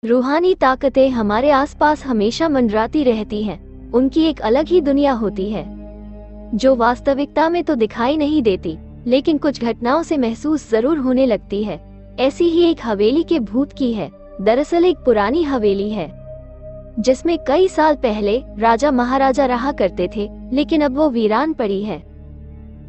रूहानी ताकतें हमारे आसपास हमेशा मंडराती रहती हैं। उनकी एक अलग ही दुनिया होती है जो वास्तविकता में तो दिखाई नहीं देती, लेकिन कुछ घटनाओं से महसूस जरूर होने लगती है। ऐसी ही एक हवेली के भूत की है। दरअसल एक पुरानी हवेली है जिसमें कई साल पहले राजा महाराजा रहा करते थे, लेकिन अब वो वीरान पड़ी है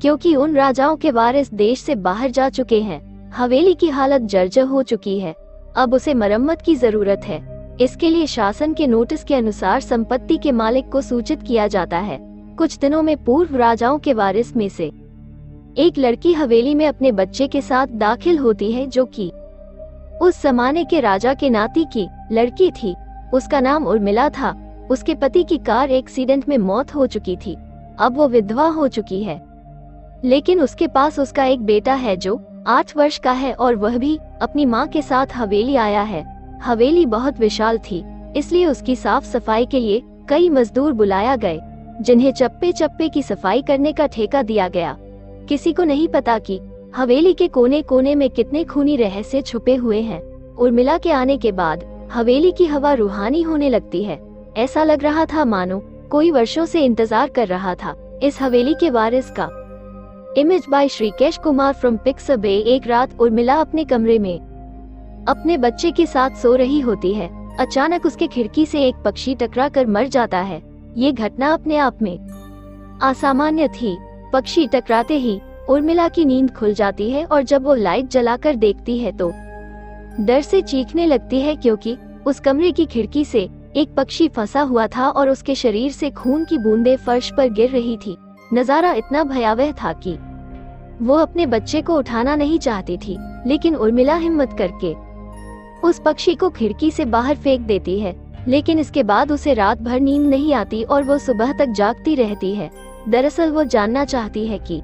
क्योंकि उन राजाओं के वारिस देश से बाहर जा चुके हैं। हवेली की हालत जर्जर हो चुकी है। अब उसे मरम्मत की जरूरत है। इसके लिए शासन के नोटिस के अनुसार संपत्ति के मालिक को सूचित किया जाता है। कुछ दिनों में पूर्व राजाओं के वारिस में से एक लड़की हवेली में अपने बच्चे के साथ दाखिल होती है, जो कि उस जमाने के राजा के नाती की लड़की थी। उसका नाम उर्मिला था। उसके पति की कार एक्सीडेंट में मौत हो चुकी थी। अब वो विधवा हो चुकी है, लेकिन उसके पास उसका एक बेटा है जो 8 वर्ष का है और वह भी अपनी माँ के साथ हवेली आया है। हवेली बहुत विशाल थी, इसलिए उसकी साफ सफाई के लिए कई मजदूर बुलाया गए, जिन्हें चप्पे चप्पे की सफाई करने का ठेका दिया गया। किसी को नहीं पता कि हवेली के कोने कोने में कितने खूनी रहस्य छुपे हुए हैं। उर्मिला के आने के बाद हवेली की हवा रूहानी होने लगती है। ऐसा लग रहा था मानो कोई वर्षों से इंतजार कर रहा था इस हवेली के वारिस का। Image by Shrikesh Kumar from Pixabay. एक रात उर्मिला अपने कमरे में अपने बच्चे के साथ सो रही होती है। अचानक उसके खिड़की से एक पक्षी टकरा कर मर जाता है। ये घटना अपने आप में असामान्य थी। पक्षी टकराते ही उर्मिला की नींद खुल जाती है और जब वो लाइट जलाकर देखती है तो डर से चीखने लगती है, क्योंकि उस कमरे की खिड़की से एक पक्षी फंसा हुआ था और उसके शरीर से खून की बूंदें फर्श पर गिर रही थी। नजारा इतना भयावह था कि वो अपने बच्चे को उठाना नहीं चाहती थी, लेकिन उर्मिला हिम्मत करके उस पक्षी को खिड़की से बाहर फेंक देती है। लेकिन इसके बाद उसे रात भर नींद नहीं आती और वो सुबह तक जागती रहती है। दरअसल वो जानना चाहती है कि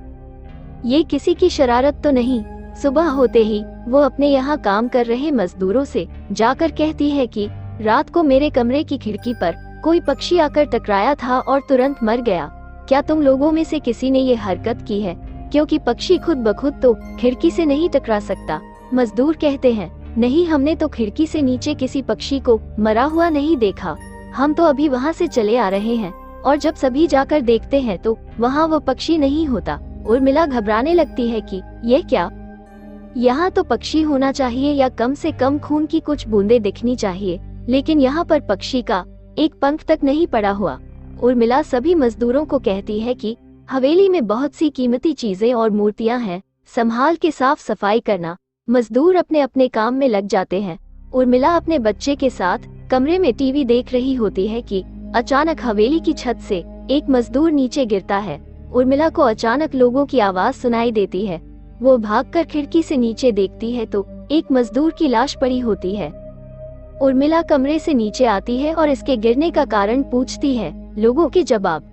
ये किसी की शरारत तो नहीं। सुबह होते ही वो अपने यहाँ काम कर रहे मजदूरों से जाकर कहती है कि रात को मेरे कमरे की खिड़की पर कोई पक्षी आकर टकराया था और तुरंत मर गया। क्या तुम लोगों में से किसी ने ये हरकत की है? क्योंकि पक्षी खुद ब खुद तो खिड़की से नहीं टकरा सकता। मजदूर कहते हैं, नहीं, हमने तो खिड़की से नीचे किसी पक्षी को मरा हुआ नहीं देखा। हम तो अभी वहाँ से चले आ रहे हैं और जब सभी जाकर देखते हैं तो वहाँ वो पक्षी नहीं होता। उर्मिला घबराने लगती है कि यह क्या, यहाँ तो पक्षी होना चाहिए या कम से कम खून की कुछ बूंदें दिखनी चाहिए, लेकिन यहाँ पर पक्षी का एक पंख तक नहीं पड़ा हुआ। उर्मिला सभी मजदूरों को कहती है कि हवेली में बहुत सी कीमती चीजें और मूर्तियां हैं, संभाल के साफ सफाई करना। मजदूर अपने अपने काम में लग जाते हैं। उर्मिला अपने बच्चे के साथ कमरे में टीवी देख रही होती है कि अचानक हवेली की छत से एक मजदूर नीचे गिरता है। उर्मिला को अचानक लोगों की आवाज सुनाई देती है। वो भागकर खिड़की से नीचे देखती है तो एक मजदूर की लाश पड़ी होती है। उर्मिला कमरे से नीचे आती है और इसके गिरने का कारण पूछती है। लोगों के जवाब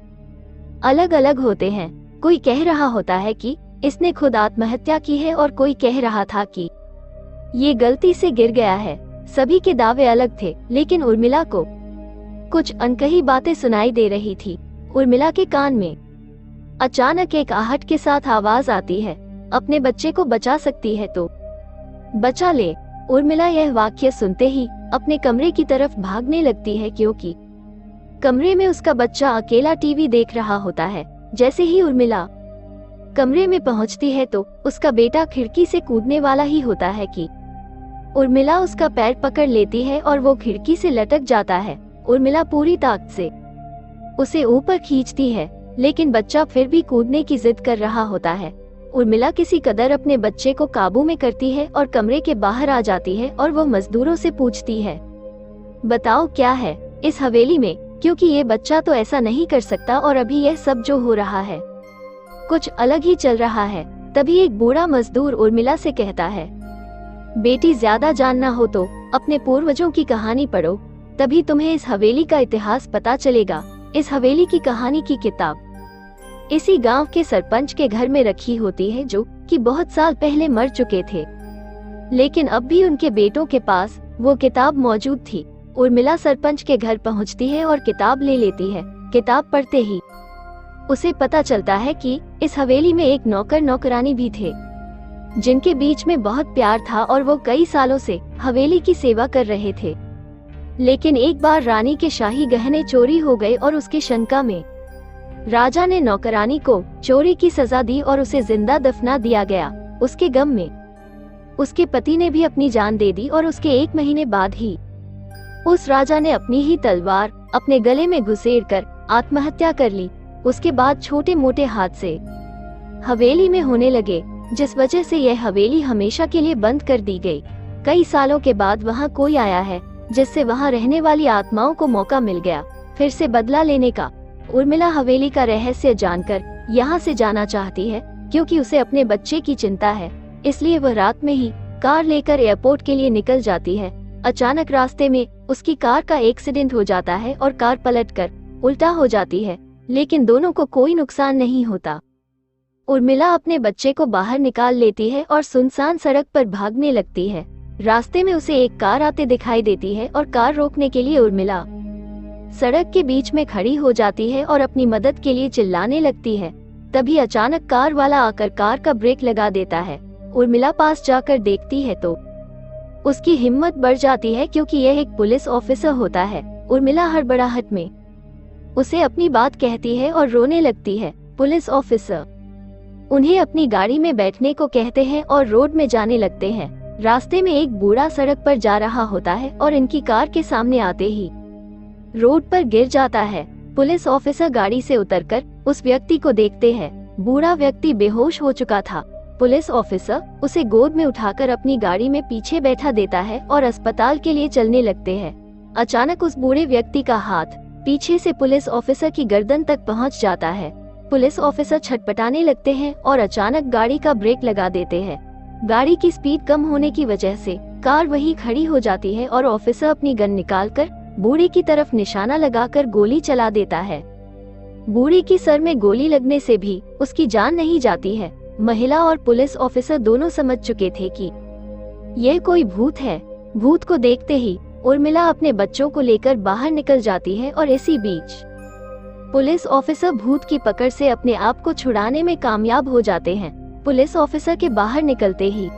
अलग अलग होते हैं। कोई कह रहा होता है कि इसने खुद आत्महत्या की है और कोई कह रहा था कि ये गलती से गिर गया है। सभी के दावे अलग थे, लेकिन उर्मिला को कुछ अनकही बातें सुनाई दे रही थी। उर्मिला के कान में अचानक एक आहट के साथ आवाज आती है, अपने बच्चे को बचा सकती है तो बचा ले। उर्मिला यह वाक्य सुनते ही अपने कमरे की तरफ भागने लगती है, क्योंकि कमरे में उसका बच्चा अकेला टीवी देख रहा होता है। जैसे ही उर्मिला कमरे में पहुंचती है तो उसका बेटा खिड़की से कूदने वाला ही होता है कि उर्मिला उसका पैर पकड़ लेती है और वो खिड़की से लटक जाता है। उर्मिला पूरी ताकत से उसे ऊपर खींचती है, लेकिन बच्चा फिर भी कूदने की जिद कर रहा होता है। उर्मिला किसी कदर अपने बच्चे को काबू में करती है और कमरे के बाहर आ जाती है और वो मजदूरों से पूछती है, बताओ क्या है इस हवेली में, क्योंकि ये बच्चा तो ऐसा नहीं कर सकता और अभी यह सब जो हो रहा है कुछ अलग ही चल रहा है। तभी एक बूढ़ा मजदूर उर्मिला से कहता है, बेटी, ज्यादा जानना हो तो अपने पूर्वजों की कहानी पढ़ो, तभी तुम्हें इस हवेली का इतिहास पता चलेगा। इस हवेली की कहानी की किताब इसी गांव के सरपंच के घर में रखी होती है, जो कि बहुत साल पहले मर चुके थे, लेकिन अब भी उनके बेटों के पास वो किताब मौजूद थी। उर्मिला सरपंच के घर पहुंचती है और किताब ले लेती है। किताब पढ़ते ही उसे पता चलता है कि इस हवेली में एक नौकर नौकरानी भी थे, जिनके बीच में बहुत प्यार था और वो कई सालों से हवेली की सेवा कर रहे थे। लेकिन एक बार रानी के शाही गहने चोरी हो गए और उसकी शंका में राजा ने नौकरानी को चोरी की सजा दी और उसे जिंदा दफना दिया गया। उसके गम में उसके पति ने भी अपनी जान दे दी और उसके 1 महीने बाद ही उस राजा ने अपनी ही तलवार अपने गले में घुसेड़कर आत्महत्या कर ली। उसके बाद छोटे मोटे हादसे हवेली में होने लगे, जिस वजह से यह हवेली हमेशा के लिए बंद कर दी गई। कई सालों के बाद वहां कोई आया है, जिससे वहां रहने वाली आत्माओं को मौका मिल गया फिर से बदला लेने का। उर्मिला हवेली का रहस्य जानकर यहाँ से जाना चाहती है, क्योंकि उसे अपने बच्चे की चिंता है। इसलिए वह रात में ही कार लेकर एयरपोर्ट के लिए निकल जाती है। अचानक रास्ते में उसकी कार का एक्सीडेंट हो जाता है और कार पलटकर उल्टा हो जाती है, लेकिन दोनों को कोई नुकसान नहीं होता। उर्मिला अपने बच्चे को बाहर निकाल लेती है और सुनसान सड़क पर भागने लगती है। रास्ते में उसे एक कार आते दिखाई देती है और कार रोकने के लिए उर्मिला सड़क के बीच में खड़ी हो जाती है और अपनी मदद के लिए चिल्लाने लगती है। तभी अचानक कार वाला आकर कार का ब्रेक लगा देता है। उर्मिला पास जाकर देखती है तो उसकी हिम्मत बढ़ जाती है, क्योंकि यह एक पुलिस ऑफिसर होता है। उर्मिला हड़बड़ाहट में उसे अपनी बात कहती है और रोने लगती है। पुलिस ऑफिसर उन्हें अपनी गाड़ी में बैठने को कहते हैं और रोड में जाने लगते हैं। रास्ते में एक बूढ़ा सड़क पर जा रहा होता है और इनकी कार के सामने आते ही रोड पर गिर जाता है। पुलिस ऑफिसर गाड़ी से उतरकर उस व्यक्ति को देखते हैं। बूढ़ा व्यक्ति बेहोश हो चुका था। पुलिस ऑफिसर उसे गोद में उठाकर अपनी गाड़ी में पीछे बैठा देता है और अस्पताल के लिए चलने लगते हैं। अचानक उस बूढ़े व्यक्ति का हाथ पीछे से पुलिस ऑफिसर की गर्दन तक पहुंच जाता है। पुलिस ऑफिसर छटपटाने लगते हैं और अचानक गाड़ी का ब्रेक लगा देते हैं। गाड़ी की स्पीड कम होने की वजह से कार वहीं खड़ी हो जाती है और ऑफिसर अपनी गन निकालकर बूढ़े की तरफ निशाना लगाकर गोली चला देता है। बूढ़े की सर में गोली लगने से भी उसकी जान नहीं जाती है। महिला और पुलिस ऑफिसर दोनों समझ चुके थे कि यह कोई भूत है। भूत को देखते ही उर्मिला अपने बच्चों को लेकर बाहर निकल जाती है और इसी बीच पुलिस ऑफिसर भूत की पकड़ से अपने आप को छुड़ाने में कामयाब हो जाते हैं। पुलिस ऑफिसर के बाहर निकलते ही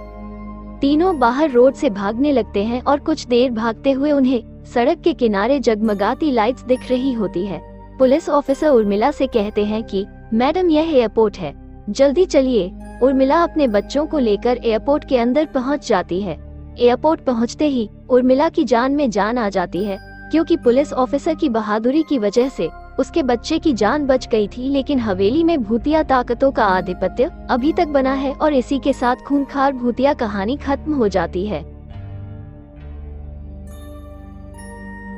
तीनों बाहर रोड से भागने लगते हैं और कुछ देर भागते हुए उन्हें सड़क के किनारे जगमगाती लाइट्स दिख रही होती है। पुलिस ऑफिसर उर्मिला से कहते हैं कि मैडम, यह एयरपोर्ट है, जल्दी चलिए। उर्मिला अपने बच्चों को लेकर एयरपोर्ट के अंदर पहुंच जाती है। एयरपोर्ट पहुंचते ही उर्मिला की जान में जान आ जाती है, क्योंकि पुलिस ऑफिसर की बहादुरी की वजह से उसके बच्चे की जान बच गई थी। लेकिन हवेली में भूतिया ताकतों का आधिपत्य अभी तक बना है और इसी के साथ खूंखार भूतिया कहानी खत्म हो जाती है।